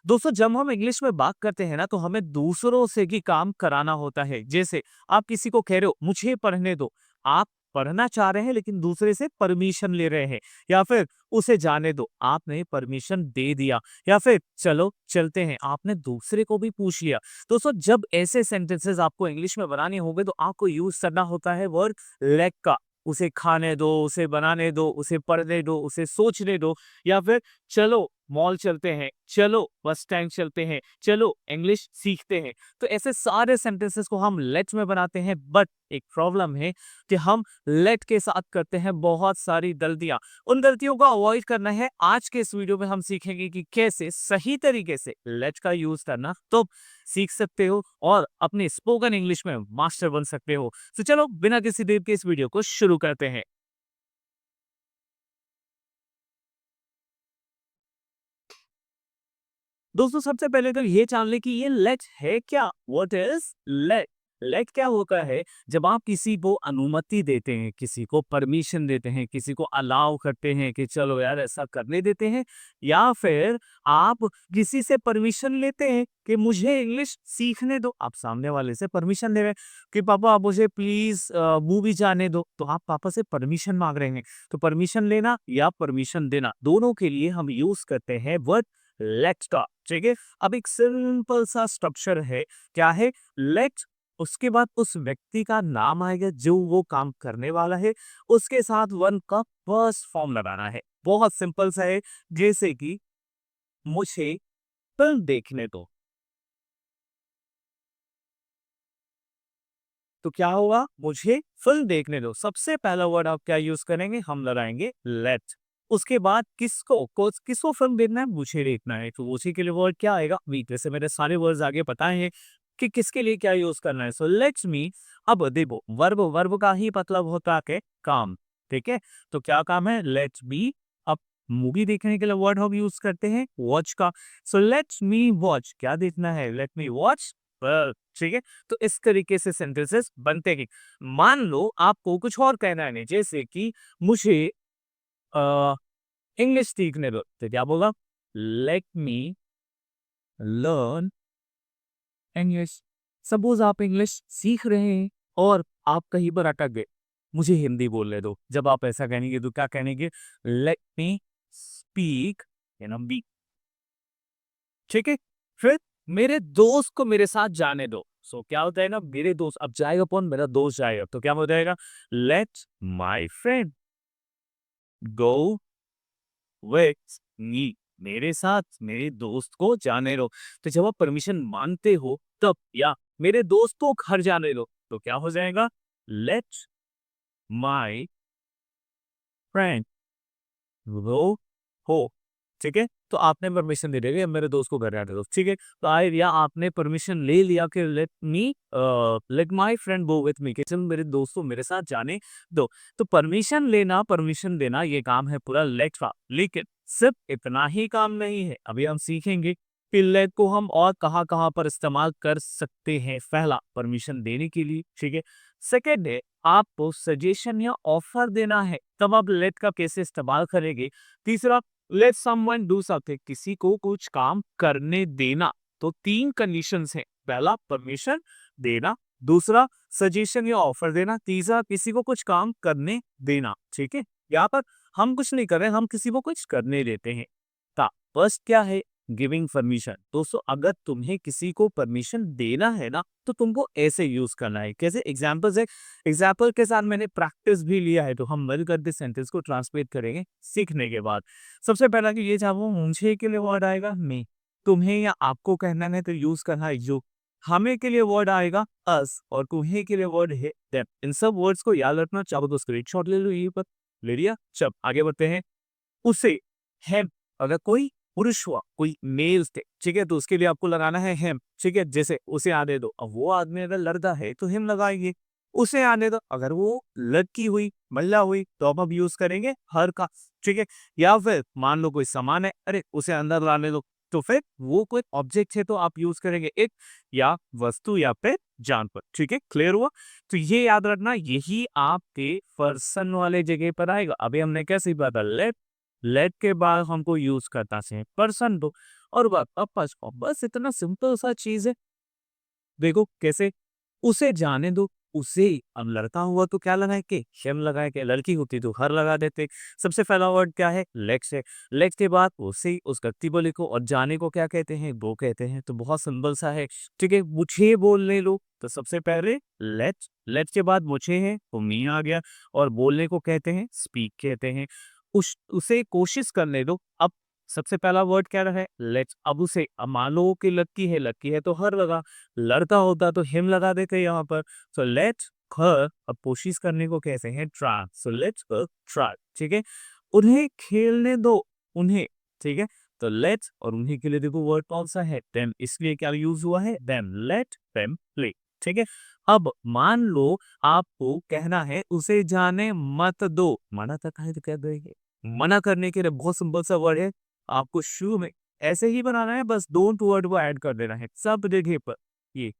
दोस्तों जब हम इंग्लिश में बात करते हैं ना तो हमें दूसरों से भी काम कराना होता है। जैसे आप किसी को कह रहे हो मुझे पढ़ने दो, आप पढ़ना चाह रहे हैं लेकिन दूसरे से परमिशन ले रहे हैं, या फिर उसे जाने दो, आपने परमिशन दे दिया, या फिर चलो चलते हैं, आपने दूसरे को भी पूछ लिया। दोस्तों जब ऐसे सेंटेंसेस आपको इंग्लिश में बनाने होंगे तो आपको यूज करना होता है वर्ड लेट का। उसे खाने दो, उसे बनाने दो, उसे पढ़ने दो, उसे सोचने दो, या फिर चलो मॉल चलते हैं, चलो बस स्टैंड चलते हैं, चलो इंग्लिश सीखते हैं। तो ऐसे सारे सेंटेंसेस को हम लेट में बनाते हैं, बट एक प्रॉब्लम है कि हम लेट के साथ करते हैं बहुत सारी गलतियां। उन गलतियों को अवॉइड करना है। आज के इस वीडियो में हम सीखेंगे कि कैसे सही तरीके से लेट का यूज करना तो सीख सकते हो और अपने स्पोकन इंग्लिश में मास्टर बन सकते हो। तो चलो बिना किसी देर के इस वीडियो को शुरू करते हैं। दोस्तों सबसे पहले तो ये जान ले कि ये लेट है क्या। What is late? लेट क्या होता है? जब आप किसी को अनुमति देते हैं, किसी को परमिशन देते हैं, किसी को अलाउ करते हैं कि चलो यार ऐसा करने देते हैं, या फिर आप किसी से परमिशन लेते हैं कि मुझे इंग्लिश सीखने दो। आप सामने वाले से परमिशन ले रहे हैं कि पापा आप मुझे प्लीज मूवी जाने दो, तो आप पापा से परमिशन मांग रहे हैं। तो परमिशन लेना या परमिशन देना, दोनों के लिए हम यूज करते हैं वर्ड लेट का। ठीक है, अब एक सिंपल सा स्ट्रक्चर है। क्या है? लेट, उसके बाद उस व्यक्ति का नाम आएगा जो वो काम करने वाला है, उसके साथ वन का फर्स्ट फॉर्म लगाना है। बहुत सिंपल सा है। जैसे कि मुझे फिल्म देखने दो, तो क्या होगा? मुझे फिल्म देखने दो, सबसे पहला वर्ड आप क्या यूज करेंगे? हम लगाएंगे लेट। उसके बाद किसको फिल्म देखना है? मुझे देखना है, तो उसी के लिए वर्ड क्या आएगा? मी। जैसे मेरे सारे वर्ड्स आगे बताए हैं कि किसके लिए क्या यूज करना है। सो लेट्स मी। अब देखो, वर्ब वर्ब का ही मतलब होता है काम। ठीक है, तो क्या काम है? लेट्स मी। अब मूवी देखने के लिए वर्ड हम यूज करते हैं वॉच का। So let's me watch. क्या देखना है? Let me watch. ठीक है, तो इस तरीके से सेंटेंसेस बनते हैं। मान लो आपको कुछ और कहना है, नहीं जैसे कि मुझे इंग्लिश सीखने दो, तो क्या बोला? Let me learn English. Suppose आप इंग्लिश सीख रहे हैं और आप कहीं पर अटक गए, मुझे हिंदी बोलने दो। जब आप ऐसा कहेंगे तो क्या कहेंगे? Let me speak in B. ठीक है, फिर मेरे दोस्त को मेरे साथ जाने दो। सो क्या होता है ना, मेरे दोस्त, अब जाएगा कौन? मेरा दोस्त जाएगा, तो क्या हो जाएगा? Let my friend go with me. मेरे साथ मेरे दोस्त को जाने दो। तो जब आप परमिशन मांगते हो तब, या मेरे दोस्त को घर जाने दो, तो क्या हो जाएगा? लेट माई फ्रेंड वो हो। ठीक है, तो आपने परमिशन दे दिया कि अब मेरे दोस्त को घर आने दो। ठीक है, तो आए या आपने परमिशन ले लिया कि let my friend go with me, कि चल मेरे दोस्त को मेरे साथ जाने दो। तो परमिशन लेना, परमिशन देना, ये काम है पूरा लेट का। लेकिन सिर्फ इतना ही काम नहीं है, अभी हम सीखेंगे कि लेट को हम और कहाँ कहाँ पर इस्तेमाल कर सकते हैं। पहला, परमिशन देने के लिए। ठीक है, सेकेंड है आपको सजेशन या ऑफर देना है, तब आप लेट का कैसे इस्तेमाल करेंगे। तीसरा, लेट समवन डू समथिंग, किसी को कुछ काम करने देना। तो तीन कंडीशंस हैं। पहला, परमिशन देना। दूसरा, सजेशन या ऑफर देना। तीसरा, किसी को कुछ काम करने देना। ठीक है, यहाँ पर हम कुछ नहीं कर रहे, हम किसी को कुछ करने देते हैं। फर्स्ट क्या है? Giving permission. दोस्तों अगर तुम्हें किसी को परमिशन देना है ना, तो तुमको ऐसे यूज करना है। कैसे? एग्जाम्पल्स है, एग्जाम्पल के साथ मैंने प्रैक्टिस भी लिया है, तो हम मिलकर दिस सेंटेंस को ट्रांसलेट करेंगे सीखने के बाद। सबसे पहला कि ये चाहो, मुझे के लिए वर्ड आएगा मैं, तुम्हें या आपको कहना है तो यूज करना है यू। हमें के लिए वर्ड आएगा अस, और तुम्हें के लिए वर्ड है देम। इन सब वर्ड्स को याद रखना, चाहो तो स्क्रीनशॉट ले लो, ये पर ले लिया। चल आगे बढ़ते हैं। उसे है, अगर कोई पुरुष हुआ, कोई मेल थे, ठीक है, तो उसके लिए आपको लगाना है हिम। ठीक है, जैसे उसे आने दो, अब वो आदमी अगर लड़का है तो हिम लगाएंगे। उसे आने दो, अगर वो लड़की हुई, महिला हुई, तो अब यूज करेंगे हर का। ठीक है, या फिर मान लो कोई सामान है, अरे उसे अंदर लाने दो, तो फिर वो कोई ऑब्जेक्ट है तो आप यूज करेंगे एक, या वस्तु, या फिर जानवर। ठीक है, क्लियर हुआ? तो ये याद रखना, यही आपके पर्सन वाले जगह पर आएगा। अभी हमने क्या सीखा था? लेट लेट के बाद हमको यूज करता है पर्सन दो और वापस बस इतना सिंपल सा चीज है। देखो कैसे, उसे जाने दो, उसे। अब लड़का हुआ तो क्या लगाए के हिम लगाए के, लड़की होती तो हर लगा देते। सबसे पहला वर्ड क्या है, लेट्स है। लेट्स के बाद उसे उस व्यक्ति को लिखो और जाने को क्या कहते हैं, वो कहते हैं। तो बहुत सिंपल सा है। ठीक है, मुझे बोलने लो तो सबसे पहले लेट्स, लेट्स के बाद मुझे है तो मी आ गया और बोलने को कहते हैं स्पीक कहते हैं। उसे कोशिश करने दो। अब सबसे पहला वर्ड क्या रहा है, लेट्स। अब उसे, अब मान लो कि लड़की है तो हर लगा, लड़का होता तो हिम लगा देते यहाँ पर। सो लेट्स हर, अब कोशिश करने को कैसे हैं, try. So let's her try. ठीक है, उन्हें खेलने दो, उन्हें। ठीक है, तो लेट्स और उन्हीं के लिए देखो वर्ड कौन सा है, देम, इसलिए क्या यूज हुआ है, देम, लेट देम प्ले। ठीक है, अब मान लो आपको कहना है उसे जाने मत दो, मना तक है तो क्या देंगे। मना करने के लिए बहुत सिंपल सा वर्ड है, आपको शुरू में ऐसे ही बनाना है, बस डोंट वर्ड को ऐड कर देना है सब जगह पर। ये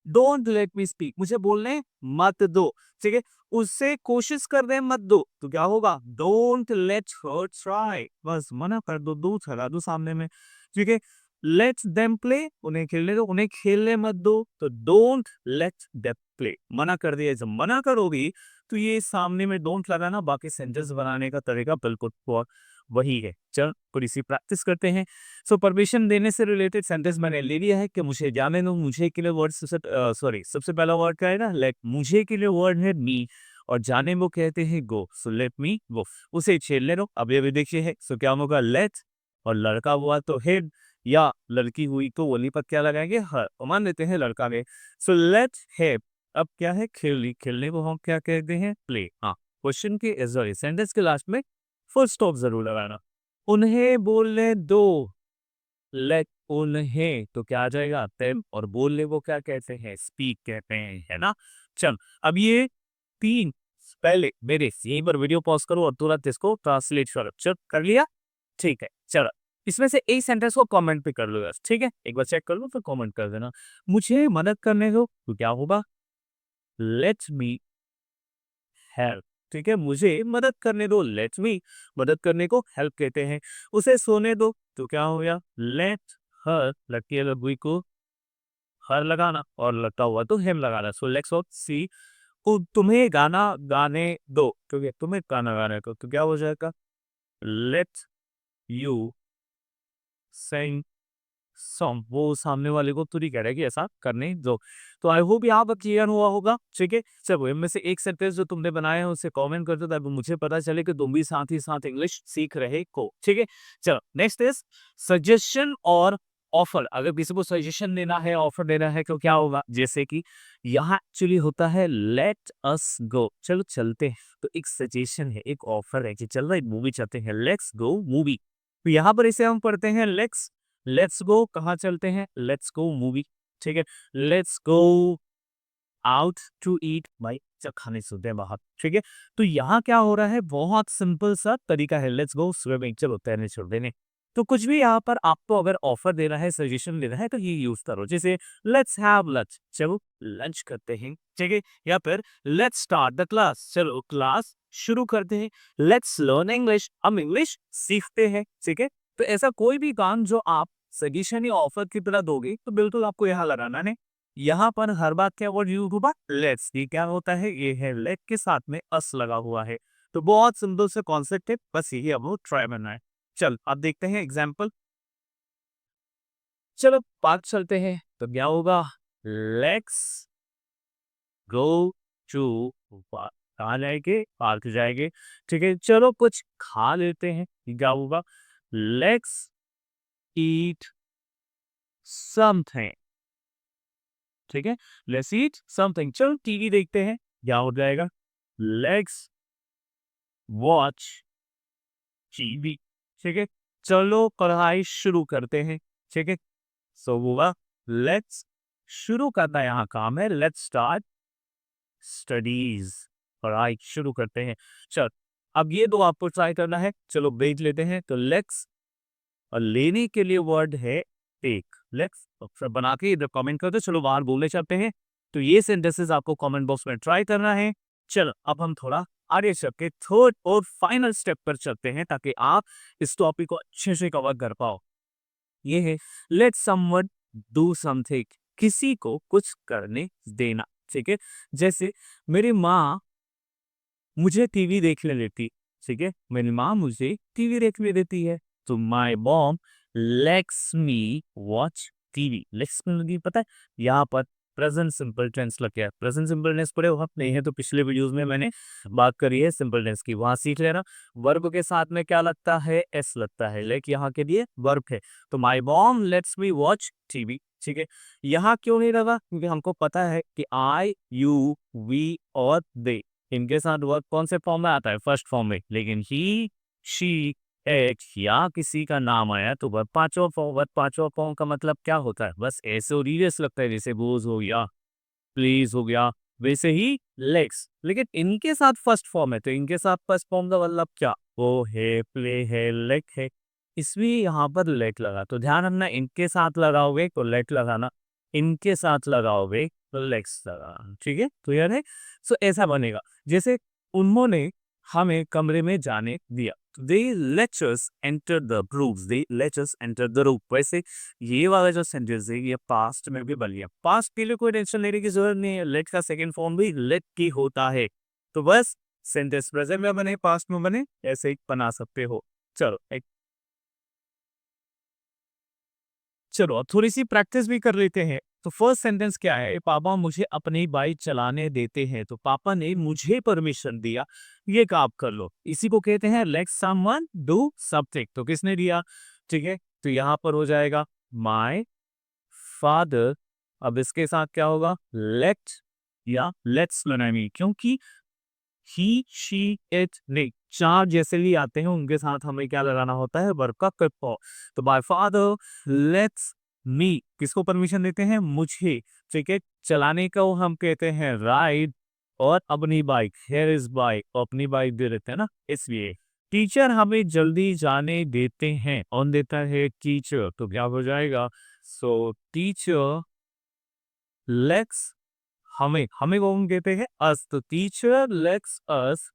डोंट लेट मी स्पीक, मुझे बोलने मत दो। ठीक है, उससे कोशिश कर दे मत दो तो क्या होगा, डोंट लेट हर ट्राई, बस मना कर दो, दो चला दो सामने में। ठीक है, लेट्स देम प्ले, उन्हें खेलने दो, उन्हें खेलने मत दो तो डोंट लेट देम प्ले, मना कर दिया। जब मना करोगी तो ये सामने में डोंट लगाना, बाकी सेंटेंस बनाने का तरीका बिल्कुल वही है। चल थोड़ी सी प्रैक्टिस करते हैं। सो परमिशन देने से रिलेटेड सेंटेंस मैंने ले लिया है कि मुझे जाने दो, मुझे के लिए वर्ड सॉरी सबसे पहला वर्ड क्या है ना, लेट। मुझे के लिए वर्ड है मी और जाने वो कहते हैं गो। सो लेट मी गो, उसे छेड़ने दो। अब ये भी देखिए है, सो क्या होगा, लेट और लड़का हुआ तो हेड, या लड़की हुई तो वली पर क्या लगाएंगे, हर। और मान लेते हैं लड़का में, सो लेट हेड। अब क्या है, खेलनी, खेलने को हम क्या कहते हैं, प्ले। हाँ, क्वेश्चन के सॉरी सेंटेंस के लास्ट में फुल स्टॉप जरूर लगाना। उन्हें बोलने दो, लेट, उन्हें तो क्या आ जाएगा, तेम, और बोलने वो क्या कहते हैं, स्पीक कहते हैं, है ना। चल, अब ये तीन, पहले मेरे यहीं पर वीडियो पॉज करो और तुरंत इसको ट्रांसलेट करो। चल कर लिया, ठीक है। चलो, इसमें से एक सेंटेंस को कमेंट पे कर लो बस। ठीक है, एक बार चेक कर लो फिर कमेंट कर देना। मुझे मदद करने दो तो क्या होगा, लेट मी हेल्प। ठीक है, मुझे मदद करने दो, लेट मी, मदद करने को हेल्प कहते हैं। उसे सोने दो तो क्या हो गया, लेट हर, लड़की या लड़की को हर लगाना और लड़का हुआ तो हिम लगाना। सो लेट्स सी, तुम्हें गाना गाने दो, क्योंकि तुम्हें गाना गाने को तो क्या हो जाएगा, लेट यू सिंग सॉन्ग। वो सामने वाले को तुरी कह रहा है कि ऐसा करने दो। तो आई होप यहाँ पर क्लियर हुआ होगा। ठीक है, चलो इनमें से एक सेंटेंस जो तुमने बनाए हैं उसे कमेंट कर दो ताकि मुझे पता चले कि तुम भी साथ ही साथ इंग्लिश सीख रहे हो। ठीक है, चलो नेक्स्ट इज सजेशन और ऑफर। अगर किसी को सजेशन देना है, ऑफर देना है तो क्या होगा, जैसे कि यहाँ एक्चुअली होता है लेट अस गो, चलो चलते हैं। तो एक सजेशन है, एक ऑफर है कि चल रहा है मूवी चलते हैं, लेट्स गो मूवी। तो यहाँ पर इसे हम पढ़ते हैं लेट्स गो, कहाँ चलते हैं, लेट्स गो मूवी। ठीक है, let's go out to eat, भाई जब खाने चलते हैं बाहर। ठीक है, तो यहाँ क्या हो रहा है, बहुत सिंपल सा तरीका है, लेट्स गो स्विमिंग, चलो तैरने छोड़ देने। तो कुछ भी यहाँ पर आपको अगर ऑफर देना है, सजेशन देना है तो ये यूज करो। जैसे लेट्स हैव लंच, चलो लंच करते हैं। ठीक है, या फिर लेट्स स्टार्ट द क्लास, चलो क्लास शुरू करते हैं। लेट्स लर्न इंग्लिश, हम इंग्लिश सीखते हैं। ठीक है, तो ऐसा कोई भी काम जो आप सजेशन या ऑफर की तरह दोगे तो बिल्कुल आपको यहाँ लगाना है। यहाँ पर हर बात क्या वर्ड यूज होगा, लेट्स। ये क्या होता है, ये है लेट के साथ में अस लगा हुआ है। तो बहुत सिंपल से कॉन्सेप्ट है, बस यही अब ट्राई करना है। चल अब देखते हैं एग्जाम्पल। चलो पार्क चलते हैं तो क्या होगा, लेट्स गो टू पार्क। कहाँ जाएंगे, पार्क जाएंगे। ठीक है, चलो कुछ खा लेते हैं, क्या होगा, लेट्स ईट समथिंग। ठीक है, लेट्स ईट समथिंग। चलो टीवी देखते हैं, क्या हो जाएगा, लेट्स वॉच टीवी। ठीक है, चलो पढ़ाई शुरू करते हैं। ठीक है, सो हुआ लेट्स, शुरू करना यहाँ काम है, लेट्स स्टार्ट स्टडीज, पढ़ाई शुरू करते हैं। चल अब ये दो आपको ट्राई करना है, चलो भेज लेते हैं। तो लेट्स और लेने के लिए वर्ड है टेक। लेट्स अक्षर बना के इधर कमेंट कर दो, चलो बाहर बोलने चलते हैं। तो ये सेंटेंसेस आपको कमेंट बॉक्स में ट्राई करना है। चलो अब हम थोड़ा आगे चल के थर्ड और फाइनल स्टेप पर चलते हैं ताकि आप इस टॉपिक को अच्छे से कवर कर पाओ। ये है लेट समवन डू समथिंग, किसी को कुछ करने देना। ठीक है, जैसे मेरी माँ मुझे टीवी देखने देती, ठीक है, मेरी माँ मुझे टीवी देखने देती है, तो my mom let's me watch TV. Let's मी पता है यहाँ पर प्रेजेंट सिंपल टेंस लग गया है। प्रेजेंट सिंपल टेंस पढ़े वक्त नहीं है तो पिछले वीडियोस में मैंने बात करी है सिंपल टेंस की, वहां सीख लेना। वर्ब के साथ में क्या लगता है, एस लगता है, लाइक यहाँ के लिए वर्ब है। तो my mom let's me watch TV. ठीक है, यहाँ क्यों नहीं लगा, क्योंकि हमको पता है कि आई यू वी और दे, इनके साथ वर्ब कौन से फॉर्म में आता है, फर्स्ट फॉर्म में। लेकिन ही शी इट या किसी का नाम आया तो वर्ब पांचवा फॉर्म। वर्ब पांचवा फॉर्म का मतलब क्या होता है, बस ऐसे और रीडियस लगता है, जैसे गोज हो गया, प्लीज हो गया, वैसे ही लेग्स। लेकिन इनके साथ फर्स्ट फॉर्म है तो इनके साथ फर्स्ट फॉर्म का मतलब क्या, वो है, प्ले है, लेग है, इसलिए यहाँ पर लेग लगा। तो ध्यान रखना, इनके साथ लगाओगे तो लेग लगाना, इनके साथ लगाओगे तो लेग्स लगाना। ठीक है, क्लियर है। सो ऐसा बनेगा जैसे उन्होंने हमें कमरे में जाने दिया, they let us enter the room, they let us enter the room. वैसे ये वाला जो सेंटेंस है ये पास्ट में भी बन गया, पास्ट के लिए कोई टेंशन लेने की जरूरत नहीं है, लेट का सेकंड फॉर्म भी लेट की होता है। तो बस सेंटेंस प्रेजेंट में बने, पास्ट में बने, ऐसे ही बना सकते हो। चलो चलो अब थोड़ी सी प्रैक्टिस भी कर लेते हैं। तो फर्स्ट सेंटेंस क्या है, पापा मुझे अपनी बाइक चलाने देते हैं, तो पापा ने मुझे परमिशन दिया ये काम कर लो, इसी को कहते हैं लेट समवन डू समथिंग। तो किसने दिया, ठीक है, तो यहाँ पर हो जाएगा माय फादर। अब इसके साथ क्या होगा, लेट या लेट्स बनाएंगे, क्योंकि ही शी इट ने चार जैसे भी आते हैं उनके साथ हमें क्या लगाना होता है, वर्ब का क्विक फॉर्म। तो बाय फादर लेट्स मी, किसको परमिशन देते हैं, मुझे, ठीक है, चलाने को हम कहते हैं राइड, और अपनी बाइक, हियर इज बाइक, अपनी बाइक दे देते हैं ना, इसलिए टीचर हमें जल्दी जाने देते हैं, कौन देता है, टीचर। तो क्या हो जाएगा, सो टीचर लेट्स, हमें हमें वो हम कहते हैं अस, तो टीचर लेट्स अस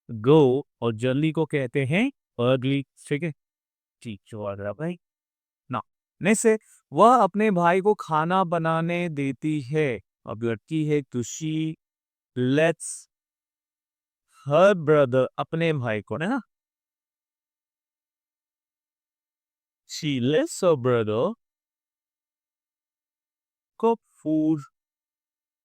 गो, और जल्दी को कहते हैं अर्ली। ठीक है, टीचर भाई ना, नेक्स्ट है वह अपने भाई को खाना बनाने देती है। अब लड़की है तो शी लेट्स हर ब्रदर, अपने भाई को ना, शी लेट्स हर ब्रदर को फूड।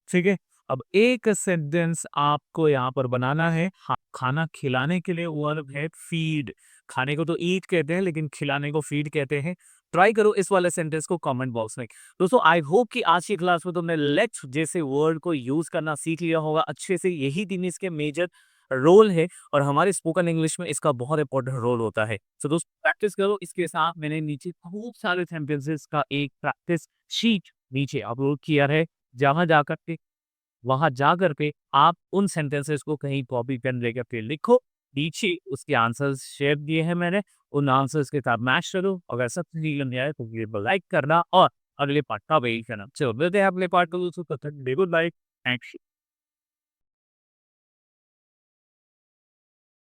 ठीक है, अब एक सेंटेंस आपको यहाँ पर बनाना है। खाना खिलाने के लिए वर्ब है फीड, खाने को तो ईट कहते हैं लेकिन खिलाने को फीड कहते हैं। ट्राई करो इस वाले सेंटेंस को कमेंट बॉक्स में। दोस्तों आई होप कि आज की क्लास में तुमने लेट जैसे वर्ड को यूज करना सीख लिया होगा अच्छे से। यही दिन इसके मेजर रोल है और हमारे स्पोकन इंग्लिश में इसका बहुत इंपॉर्टेंट रोल होता है। तो दोस्तों प्रैक्टिस करो। इसके साथ मैंने नीचे खूब सारे सेंटेंसेस का एक प्रैक्टिस शीट नीचे अपलोड किया है, जहां जाकर के वहां जा करके आप उन सेंटेंसेस को कहीं कॉपी पेन लेकर के लिखो, नीचे उसके आंसर्स शेयर दिए हैं मैंने, उन आंसर्स के साथ मैच करो। अगर सब क्लियर नहीं आए तो वीडियो को लाइक करना और अगले पार्ट का वेट करना। चलो मिलते हैं अगले पार्ट को, दोस्तों तब तक गुड बाय, थैंक यू।